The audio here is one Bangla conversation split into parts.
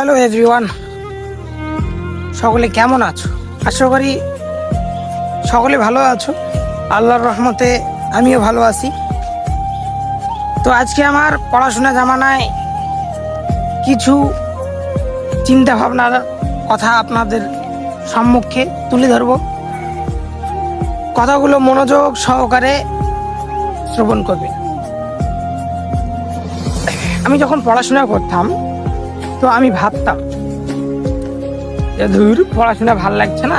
হ্যালো এভরিওয়ান, সকলে কেমন আছো? আশা করি সকলে ভালো আছো। আল্লাহর রহমতে আমিও ভালো আছি। তো আজকে আমার পড়াশোনা জামানায় কিছু চিন্তা ভাবনার কথা আপনাদের সম্মুখে তুলে ধরব। কথাগুলো মনোযোগ সহকারে শ্রবণ করবে। আমি যখন পড়াশোনা করতাম তো আমি ভাবতাম যে ধুর, পড়াশোনা ভাল লাগছে না,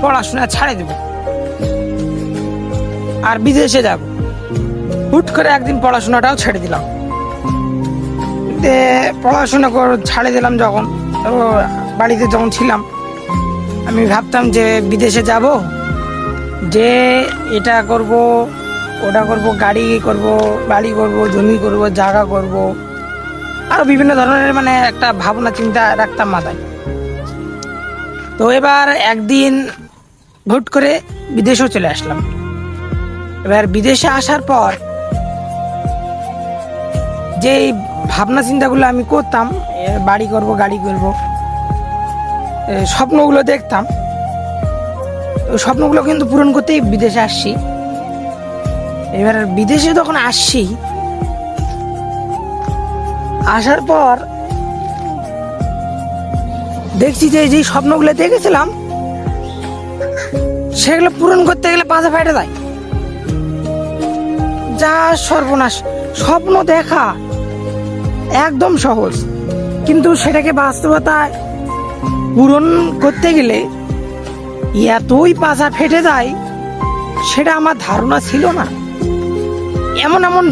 পড়াশোনা ছাড়ে দেব আর বিদেশে যাব। হুট করে একদিন পড়াশোনাটাও ছেড়ে দিলাম। পড়াশোনা ছাড়ে দিলাম যখন, তো বাড়িতে যখন ছিলাম আমি ভাবতাম যে বিদেশে যাব, যে এটা করব ওটা করব, গাড়ি করব, বাড়ি করব, জমি করব, জায়গা করব, আরো বিভিন্ন ধরনের একটা ভাবনা চিন্তা রাখতাম মাথায়। তো এবার একদিন হুট করে বিদেশেও চলে আসলাম। এবার বিদেশে আসার পর যে ভাবনা চিন্তাগুলো আমি করতাম, বাড়ি করব, গাড়ি করব, স্বপ্নগুলো দেখতাম, স্বপ্নগুলো কিন্তু পূরণ করতেই বিদেশে আসছি। এবার বিদেশে যখন আসছি, আসার পর দেখছি যে যে স্বপ্নগুলো দেখেছিলাম সেগুলো পূরণ করতে গেলে পাশে ফেটে যায়। যা সর্বনাশ! স্বপ্ন দেখা একদম সহজ, কিন্তু সেটাকে বাস্তবতায় পূরণ করতে গেলে এতই পাশা ফেটে যায়, সেটা আমার ধারণা ছিল না। এমন এমন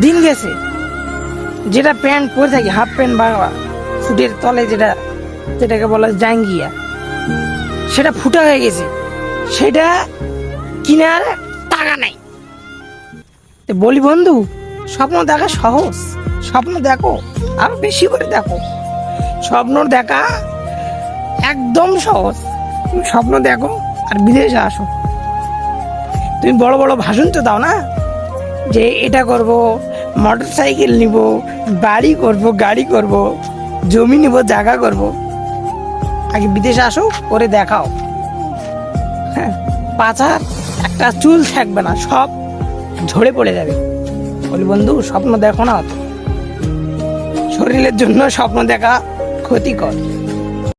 দিন গেছে, যেটা প্যান্ট পরে থাকি, হাফ প্যান্ট বা ফুটের তলে যেটাকে বলা জাঙ্গিয়া, সেটা ফুটা হয়ে গেছে, সেটা কিনার টাকা নাই। বলি বন্ধু, স্বপ্ন দেখা সহজ, স্বপ্ন দেখো, আরো বেশি করে দেখো। স্বপ্ন দেখা একদম সহজ। তুমি স্বপ্ন দেখো আর বিদেশে আসো। তুমি বড় বড় ভাষণ তো দাও না, যে এটা করব, মোটর সাইকেল নিব, বাড়ি করব, গাড়ি করব, জমি নিব, জায়গা করব। আগে বিদেশে আসো, করে দেখাও। হ্যাঁ, পাছার একটা চুল থাকবে না, সব ঝরে পড়ে যাবে। বলি বন্ধু, স্বপ্ন দেখো না, শরীরের জন্য স্বপ্ন দেখা ক্ষতিকর।